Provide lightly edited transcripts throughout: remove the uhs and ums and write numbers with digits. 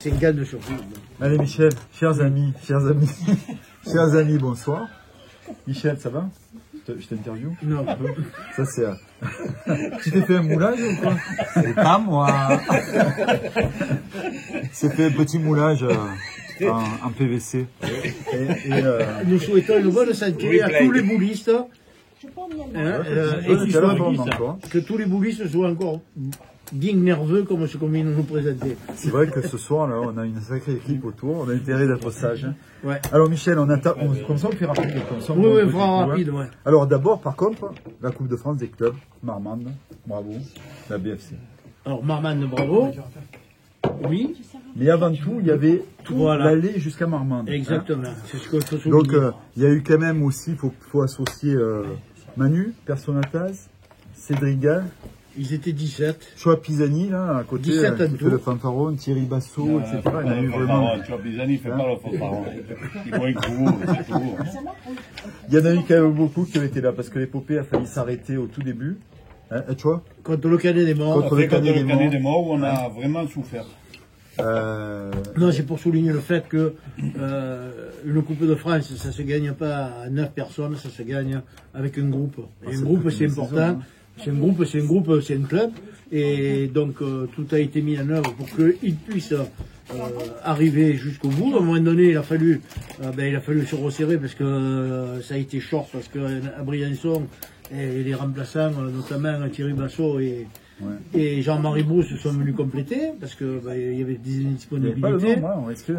C'est une gamme de surprise. Allez Michel, chers amis, chers amis, bonsoir. Michel, ça va? Je t'interview? Non. Ça c'est... Tu t'es fait un moulage ou quoi? C'est pas moi. C'est fait un petit moulage en PVC. Nous souhaitons une bonne santé à tous les boulistes. Et que tous les boulistes soient encore bien nerveux comme ce qu'on vient de nous présenter. C'est vrai que ce soir, là, on a une sacrée équipe autour, on a intérêt d'être sage. Hein. Ouais. Alors Michel, comme ça on fait rapide. Oui, on fera rapide, ouais. Alors d'abord, par contre, la Coupe de France des clubs, Marmande, bravo, la BFC. Alors Marmande, bravo. Oui. Mais avant tout, il y avait tout voilà. l'allée jusqu'à Marmande. Exactement, hein. C'est ce qu'il faut souligner. Donc il y a eu quand même aussi, il faut associer Manu, Personatas, Cédric Gall. Ils étaient 17. Choa Pisani, là, à côté, 17 qui fait le fanfaron, Thierry Basso, etc. Il y en a eu vraiment. Choa Pisani, il fait pas le fanfaron. Il voit un coup, c'est tout. Il y en a eu quand même beaucoup qui ont été là, parce que l'épopée a failli s'arrêter au tout début. Hein, tu vois? Contre le Canet des Morts. Contre le Canet des Morts, où on a vraiment souffert. Non, c'est pour souligner le fait que une Coupe de France, ça se gagne pas à 9 personnes, ça se gagne avec un groupe. Et un groupe, c'est important. C'est un groupe, c'est un club. Et donc, tout a été mis en œuvre pour qu'il puisse arriver jusqu'au bout. À un moment donné, il a fallu se resserrer parce que ça a été short, parce qu'à Briançon, et les remplaçants, notamment Thierry Basso et Jean-Marie Brousse sont venus compléter parce que il y avait des indisponibilités.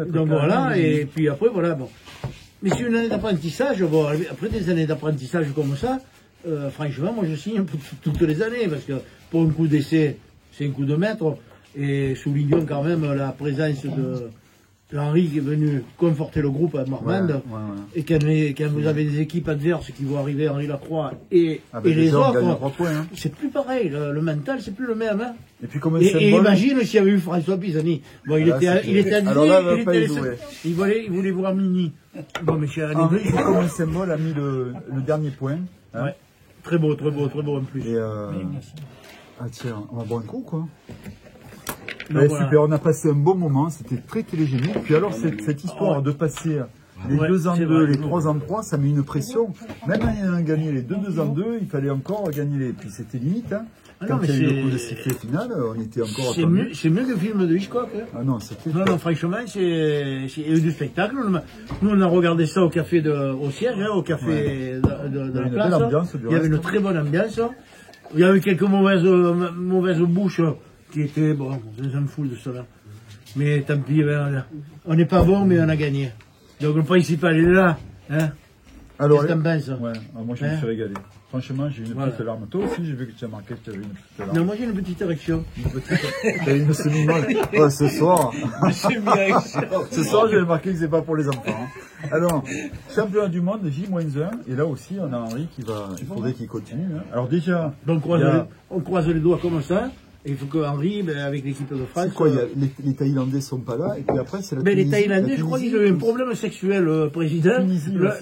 Donc voilà, et puis après voilà. Bon. Mais c'est une année d'apprentissage. Bon, après des années d'apprentissage comme ça, franchement, moi je signe pour toutes les années parce que pour un coup d'essai, c'est un coup de maître. Et soulignons quand même la présence de Henri qui est venu conforter le groupe à Marmande. Et quand vous avez des équipes adverses qui vont arriver, Henri Lacroix et les autres, hein. C'est plus pareil. Le mental, c'est plus le même. Hein. Et puis comme et imagine s'il y avait eu François Pisani. Bon, il était il voulait voir Mini. Bon, mais cher Henri, comme un symbole, a mis le dernier point. Hein. Ouais. Très beau en plus. Et ah tiens, on va boire un coup quoi. Ouais, voilà. Super, on a passé un bon moment, c'était très télégénique. Puis alors cette histoire de passer les 2 en 2, les 3 en 3, ça met une pression. Même en gagné les 2 en 2, il fallait encore gagner les. Puis c'était limite. Hein. Quand il y a eu le coup de sifflet final, on était encore. C'est mieux que le film de Hitchcock. Hein. Ah non, c'était. Non, franchement, c'est du spectacle. Nous, on a regardé ça au café au siège, hein, au café de la place. Il y avait une très bonne ambiance. Il y avait quelques mauvaises bouches. Qui était, bon, je me fous de cela. Mais tant pis, on n'est pas bon, mais on a gagné. Donc le principal, il est là. Hein. Alors, qu'est-ce que t'en penses? Ouais, moi je me suis régalé. Franchement, j'ai une petite larme. Toi aussi, j'ai vu que tu as marqué que tu avais une petite larme. Non, moi j'ai une petite érection. T'as une semi-molle. Oh, ce soir. Ce soir, j'ai marqué que c'est pas pour les enfants. Hein. Alors, championnat du monde J-1. Et là aussi, on a Henri qui va. Il faudrait qu'il continue. Hein. Alors déjà. Donc on croise les doigts comme ça. Et il faut que Henri, avec l'équipe de France. C'est quoi, les Thaïlandais sont pas là, et puis après c'est la Tunisie. Mais les Tunisie, Thaïlandais, je crois qu'ils avaient un problème sexuel, le président.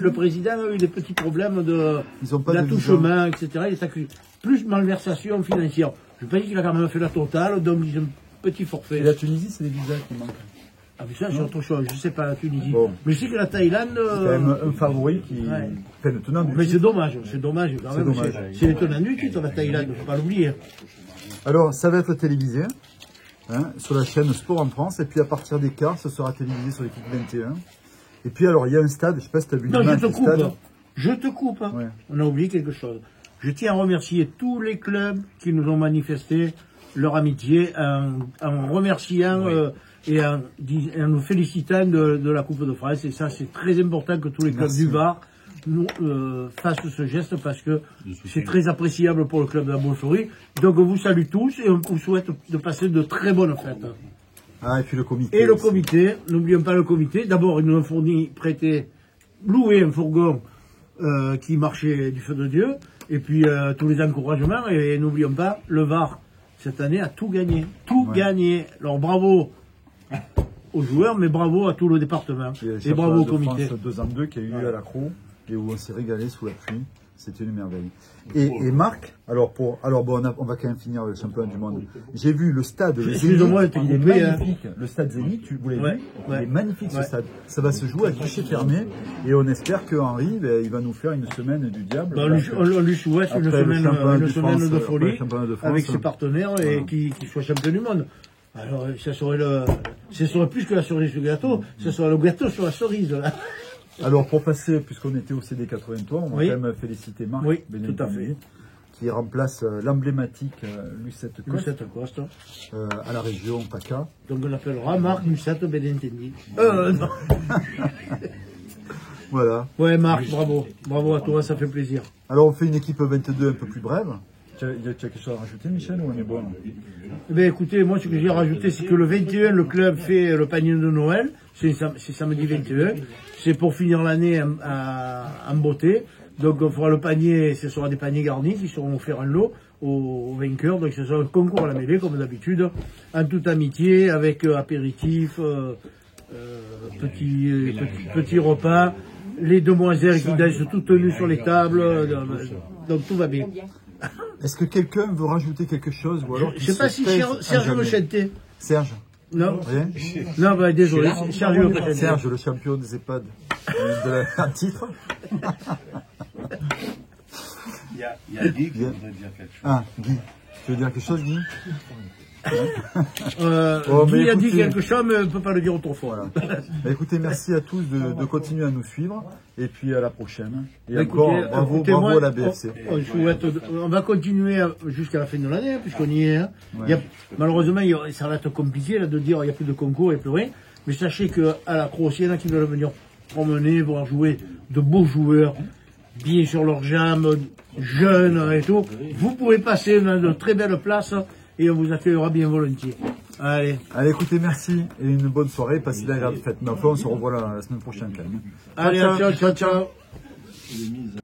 Le président a eu des petits problèmes d'attouchement, etc. Il s'accuse plus malversation financière. Je ne veux pas dire qu'il a quand même fait la totale, donc ils ont un petit forfait. Et la Tunisie, c'est les visas qui manquent. Ah mais ça c'est autre chose, je ne sais pas la Tunisie. Bon. Mais je sais que la Thaïlande. C'est quand même un favori qui fait le tenant du titre. Mais c'est dommage quand même. C'est le tenant du titre, la Thaïlande, il ne faut pas l'oublier. Alors, ça va être télévisé hein, sur la chaîne Sport en France. Et puis, à partir des quarts, ce sera télévisé sur l'équipe 21. Et puis, alors, il y a un stade. Je ne sais pas si tu as vu non, je te coupe. Ouais. On a oublié quelque chose. Je tiens à remercier tous les clubs qui nous ont manifesté leur amitié en remerciant et en nous félicitant de la Coupe de France. Et ça, c'est très important que tous les clubs du Var nous fassent ce geste parce que c'est très appréciable pour le club de la Beaucherie. Donc on vous salue tous et on vous souhaite de passer de très bonnes fêtes. Ah, et puis le comité. Et le comité, n'oublions pas le comité. D'abord, ils nous ont loué un fourgon qui marchait du feu de Dieu. Et puis tous les encouragements. Et n'oublions pas, le Var, cette année, a tout gagné. Tout gagné. Alors bravo aux joueurs, mais bravo à tout le département. Et bravo au comité. France 2 en 2 qui a eu lieu à la Crau. Et où on s'est régalé sous la pluie. C'était une merveille. Et Marc, alors bon, on va quand même finir le championnat du monde. J'ai vu le stade, le Zénith, il est magnifique. Le stade Zénith, tu l'as vu, il est magnifique ce stade. Ça va se jouer à guichet fermé et on espère que Henri, il va nous faire une semaine du diable. On lui souhaite une semaine de folie avec ses partenaires et qu'il soit champion du monde. Alors, ça serait plus que la cerise sur le gâteau, ça serait le gâteau sur la cerise, là. Alors, pour passer, puisqu'on était au CD 83, on va quand même féliciter Marc Benintendi, qui remplace l'emblématique Lucette Coste à la région PACA. Donc, on l'appellera Marc Lucette Benintendi. Non. Voilà. Ouais, Marc, bravo. Bravo à toi, ça fait plaisir. Alors, on fait une équipe 22 un peu plus brève. Tu as quelque chose à rajouter, Michel, ou on est bon? Eh bien, écoutez, moi, ce que j'ai rajouté, c'est que le 21, le club fait le panier de Noël. C'est samedi 21. C'est pour finir l'année en beauté. Donc, on fera le panier, ce sera des paniers garnis qui seront offerts en lot aux vainqueurs. Donc, ce sera un concours à la mêlée, comme d'habitude, en toute amitié, avec apéritif, petit repas, les demoiselles qui dansent toutes nues sur les tables. Donc, tout va bien. Est-ce que quelqu'un veut rajouter quelque chose ou alors je ne sais pas si Serge veut chanter. Serge? Non. Rien? Non, bah, désolé. Serge veut pas chanter. Serge, le champion des EHPAD un titre. Il y a Guy qui voudrait dire quelque chose. Ah, Guy. Tu veux dire quelque chose, Guy? Guy a dit quelque chose, mais on ne peut pas le dire trop fort. Voilà. Écoutez, merci à tous de continuer à nous suivre. Et puis à la prochaine. Et encore, bravo à la BFC. On va continuer jusqu'à la fin de l'année, puisqu'on y est. Hein. Ouais. Malheureusement, ça va être compliqué là, de dire qu'il n'y a plus de concours, il n'y a plus rien. Mais sachez qu'à la Croce, il y en a qui veulent venir promener, voir jouer de beaux joueurs, bien sur leurs jambes, jeunes et tout. Vous pouvez passer dans de très belles places et on vous accueillera bien volontiers. Allez. Allez, écoutez, merci et une bonne soirée. Passez d'agréables fêtes. Mais enfin, on se revoit la semaine prochaine quand même. Allez, ciao.